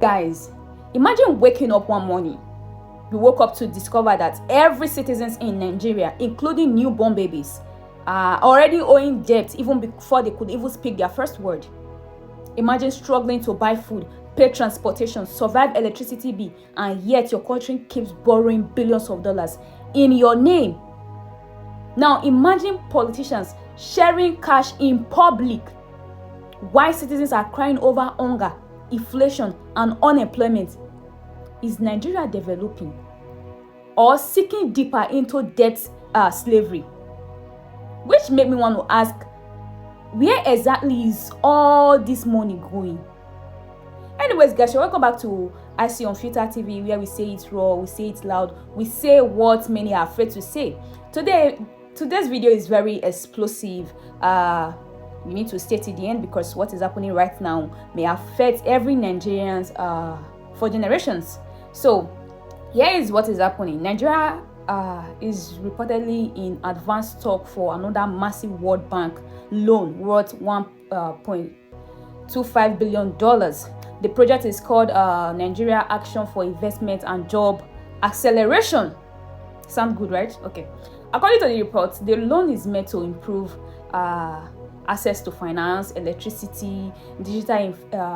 Guys, imagine waking up one morning. You woke up to discover that every citizen in Nigeria, including newborn babies, are already owing debt even before they could even speak their first word. Imagine struggling to buy food, pay transportation, survive electricity bill, and yet your country keeps borrowing billions of dollars in your name. Now imagine politicians sharing cash in public while citizens are crying over hunger, inflation, and unemployment. Is Nigeria developing or sinking deeper into debt slavery? Which made me want to ask, where exactly is all this money going? Anyways, guys, welcome back to I See on Filter TV, where we say it raw, we say it loud, we say what many are afraid to say. Today's video is very explosive. You need to stay to the end because what is happening right now may affect every Nigerians for generations. So here is what is happening. Nigeria is reportedly in advanced talk for another massive World Bank loan worth $1.25 billion. The project is called Nigeria Action for Investment and Job Acceleration. Sound good, right? Okay. According to the report, the loan is meant to improve access to finance, electricity, digital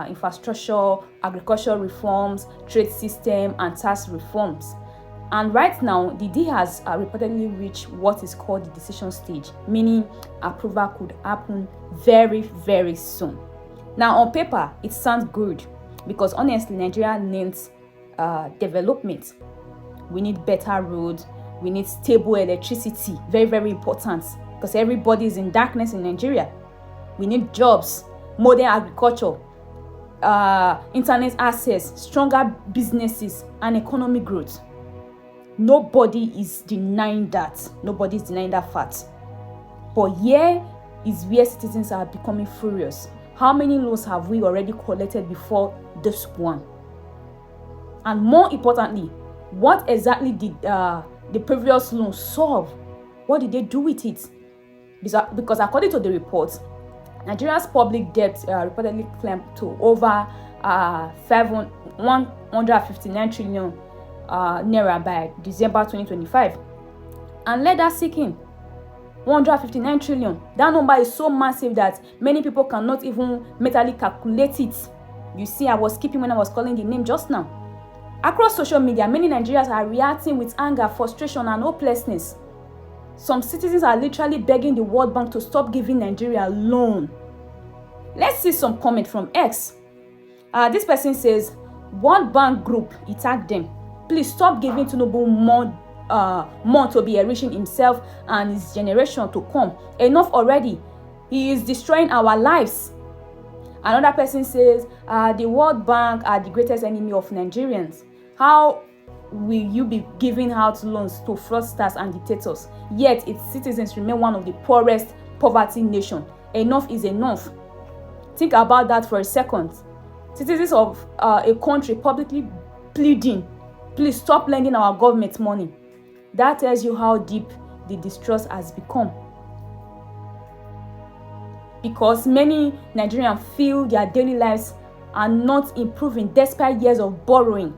infrastructure, agricultural reforms, trade system, and tax reforms. And right now, the deal has reportedly reached what is called the decision stage, meaning approval could happen very, very soon. Now, on paper, it sounds good because honestly, Nigeria needs development. We need better roads. We need stable electricity. Very, very important because everybody is in darkness in Nigeria. We need jobs, modern agriculture, internet access, stronger businesses, and economic growth. Nobody is denying that. Nobody is denying that fact. But here is where citizens are becoming furious. How many loans have we already collected before this one? And more importantly, what exactly did the previous loan solve? What did they do with it? Because according to the report, Nigeria's public debt reportedly climbed to over 159 trillion naira by December 2025. And let that sink in. 159 trillion. That number is so massive that many people cannot even mentally calculate it. You see, I was skipping when I was calling the name just now. Across social media, many Nigerians are reacting with anger, frustration, and hopelessness. Some citizens are literally begging the World Bank to stop giving Nigeria a loan. Let's see some comment from X. This person says, World Bank Group, he tagged them. Please stop giving Tinubu more to be enriching himself and his generation to come. Enough already. He is destroying our lives. Another person says, the World Bank are the greatest enemy of Nigerians. How will you be giving out loans to fraudsters and dictators, yet its citizens remain one of the poorest poverty nation? Enough is enough. Think about that for a second. Citizens of a country publicly pleading, please stop lending our government money. That tells you how deep the distrust has become. Because many Nigerians feel their daily lives are not improving despite years of borrowing.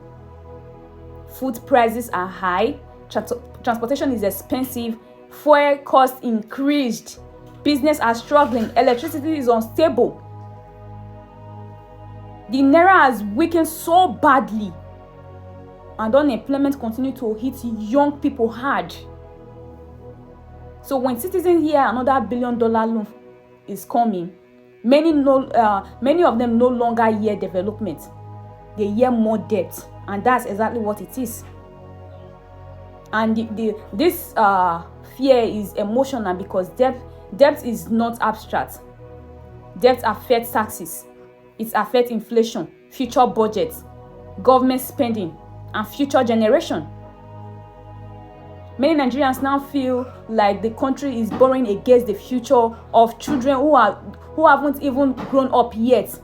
Food prices are high, transportation is expensive, fuel costs increased, business are struggling, electricity is unstable. The naira has weakened so badly, and unemployment continues to hit young people hard. So when citizens hear another $1 billion loan is coming, many of them no longer hear development. They hear more debt, and that's exactly what it is. And this fear is emotional because debt is not abstract. Debt affects taxes, it affects inflation, future budgets, government spending, and future generation. Many Nigerians now feel like the country is borrowing against the future of children who haven't even grown up yet.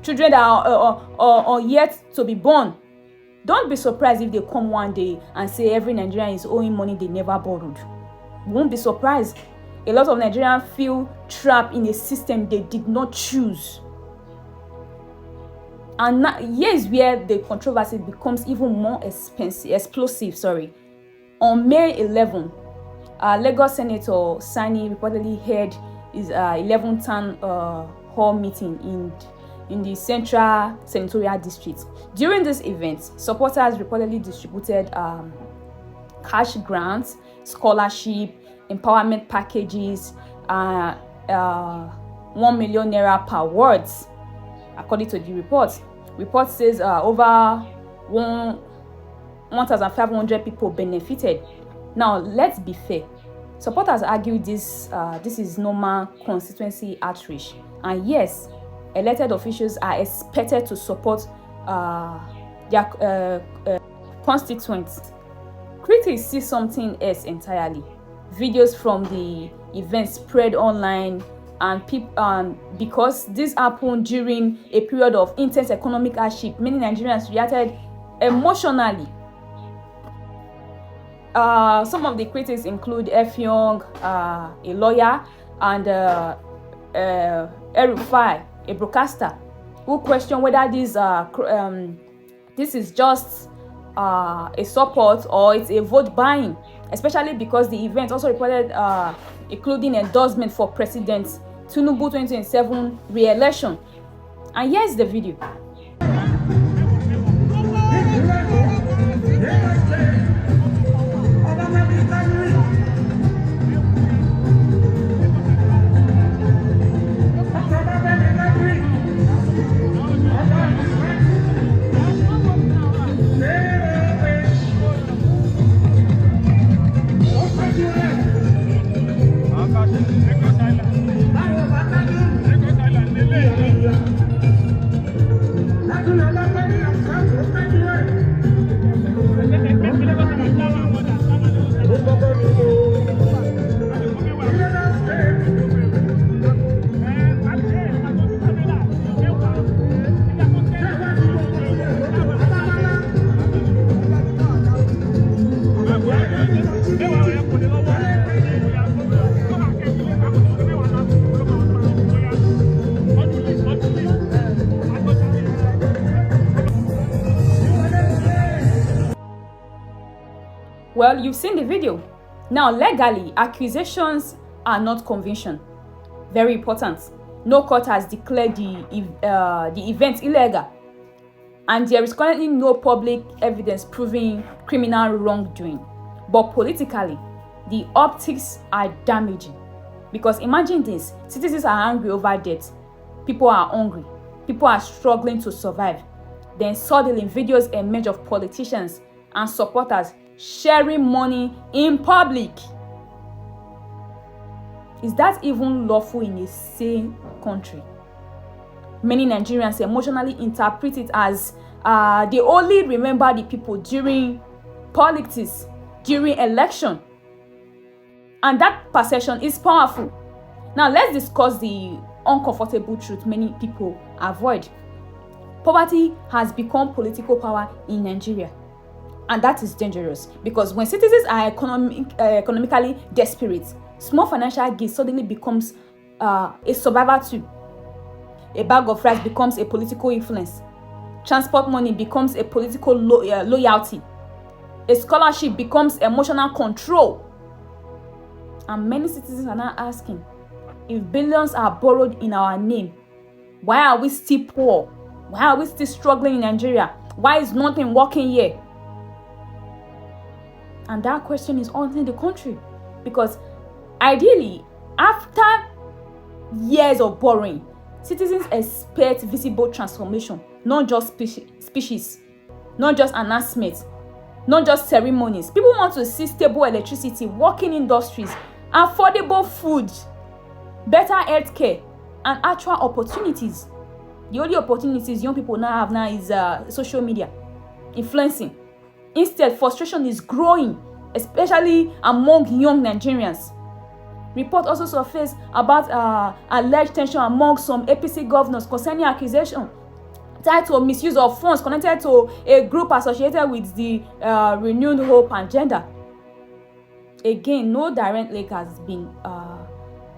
Children that are yet to be born. Don't be surprised if they come one day and say every Nigerian is owing money they never borrowed. Won't be surprised. A lot of Nigerians feel trapped in a system they did not choose. And now, here's where the controversy becomes even more explosive. On May 11, Lagos Senator Sani reportedly held his 11th town hall meeting in the Central Senatorial District. During this event, supporters reportedly distributed cash grants, scholarship, empowerment packages, 1 million naira per words, according to the report. Report says over 1,500 people benefited. Now, let's be fair. Supporters argue this is normal constituency outreach, and yes, elected officials are expected to support their constituents. Critics see something else entirely. Videos from the event spread online, and because this happened during a period of intense economic hardship, many Nigerians reacted emotionally. Some of the critics include F. Young, a lawyer, and Erufai, a broadcaster, who question whether this is just a support or it's a vote buying, especially because the event also reported including endorsement for President Tinubu 2027 re-election. And here's the video. Well, you've seen the video. Now, legally, accusations are not conviction. Very important. No court has declared the event illegal, and there is currently no public evidence proving criminal wrongdoing. But politically, the optics are damaging. Because imagine this, citizens are angry over debt. People are hungry. People are struggling to survive. Then suddenly videos emerge of politicians and supporters sharing money in public. Is that even lawful in a sane country? Many Nigerians emotionally interpret it as they only remember the people during politics, during election. And that perception is powerful. Now let's discuss the uncomfortable truth many people avoid. Poverty has become political power in Nigeria. And that is dangerous, because when citizens are economically desperate, small financial gain suddenly becomes a survival tool. A bag of rice becomes a political influence. Transport money becomes a political loyalty. A scholarship becomes emotional control. And many citizens are now asking, if billions are borrowed in our name, why are we still poor? Why are we still struggling in Nigeria? Why is nothing working here? And that question is haunting the country, because ideally, after years of borrowing, citizens expect visible transformation, not just speeches, not just announcements, not just ceremonies. People want to see stable electricity, working industries, affordable food, better healthcare, and actual opportunities. The only opportunities young people now have is social media, influencing. Instead, frustration is growing, especially among young Nigerians. Reports also surfaced about alleged tension among some APC governors concerning accusation tied to misuse of funds connected to a group associated with the renewed hope agenda. Again, no direct link has been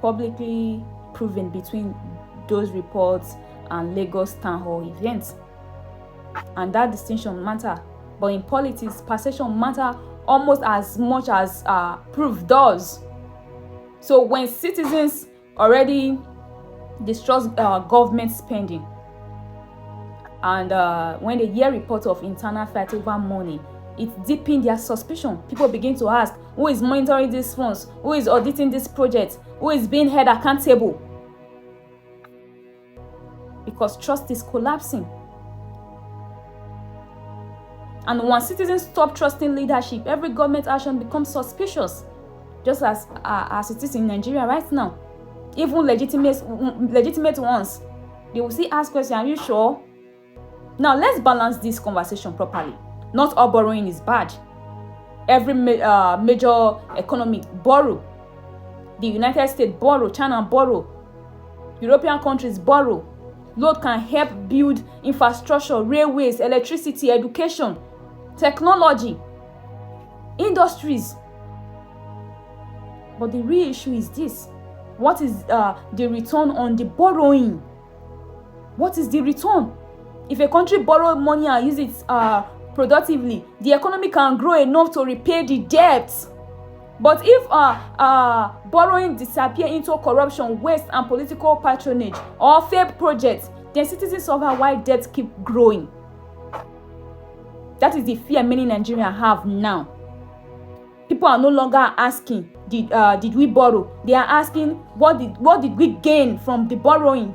publicly proven between those reports and Lagos town hall events. and that distinction matter. But in politics, perception matter almost as much as proof does. So when citizens already distrust government spending, and when they hear reports of internal fight over money, it deepens their suspicion. People begin to ask, who is monitoring these funds? Who is auditing this project? Who is being held accountable? Because trust is collapsing. And once citizens stop trusting leadership, every government action becomes suspicious, just as it is in Nigeria right now. Even legitimate ones, they will still ask questions, are you sure? Now, let's balance this conversation properly. Not all borrowing is bad. Every major economy borrow. The United States borrow, China borrow, European countries borrow. Loan can help build infrastructure, railways, electricity, education, technology, industries. But the real issue is this. What is the return on the borrowing? What is the return? If a country borrows money and use it productively, the economy can grow enough to repay the debt. But if borrowing disappear into corruption, waste, and political patronage or failed projects, then citizens suffer while debts keep growing. That is the fear many Nigerians have now. People are no longer asking, did we borrow? They are asking, what did we gain from the borrowing?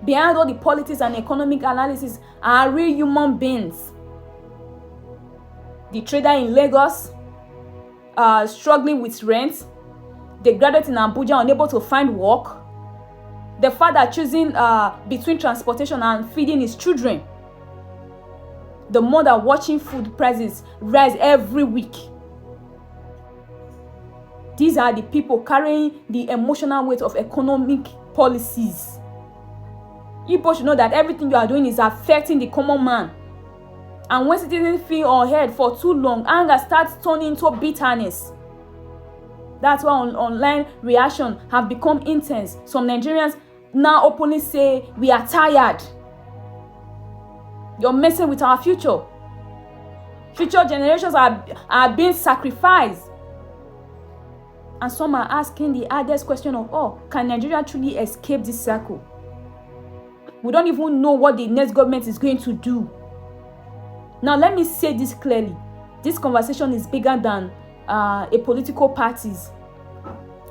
Behind all the politics and economic analysis are real human beings. The trader in Lagos, struggling with rent. The graduate in Abuja unable to find work. The father choosing between transportation and feeding his children. The mother watching food prices rise every week. These are the people carrying the emotional weight of economic policies. You both should know that everything you are doing is affecting the common man. And when citizens feel unheard for too long, anger starts turning into bitterness. That's why online reaction have become intense. Some Nigerians now openly say, we are tired. You're messing with our future. Future generations are being sacrificed. And some are asking the hardest question of all, can Nigeria truly escape this circle? We don't even know what the next government is going to do. Now, let me say this clearly. This conversation is bigger than a political parties.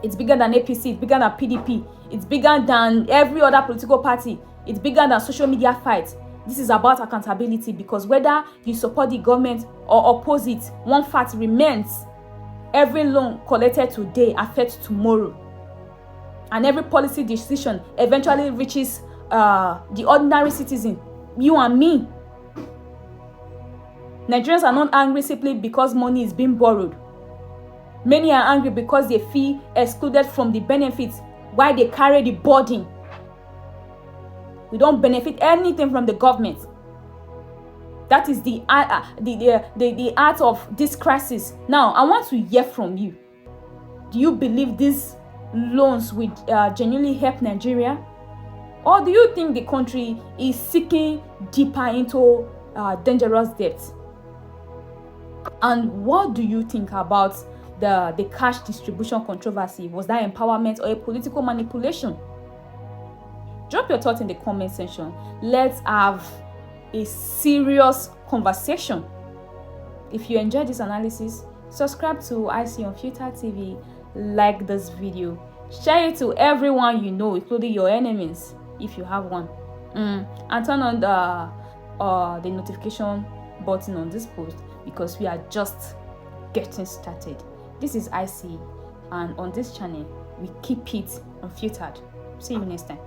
It's bigger than APC. It's bigger than PDP. It's bigger than every other political party. It's bigger than social media fights. This is about accountability, because whether you support the government or oppose it, one fact remains. Every loan collected today affects tomorrow. And every policy decision eventually reaches the ordinary citizen, you and me. Nigerians are not angry simply because money is being borrowed. Many are angry because they feel excluded from the benefits while they carry the burden. We don't benefit anything from the government. That is the art of this crisis. Now, I want to hear from you. Do you believe these loans will genuinely help Nigeria? Or do you think the country is sinking deeper into dangerous debt? And what do you think about the cash distribution controversy? Was that empowerment or a political manipulation? Drop your thoughts in the comment section. Let's have a serious conversation. If you enjoyed this analysis, subscribe to IC Unfiltered TV, like this video, share it to everyone you know, including your enemies if you have one, and turn on the notification button on this post, because we are just getting started. This is IC, and on this channel we keep it unfiltered. See you next time.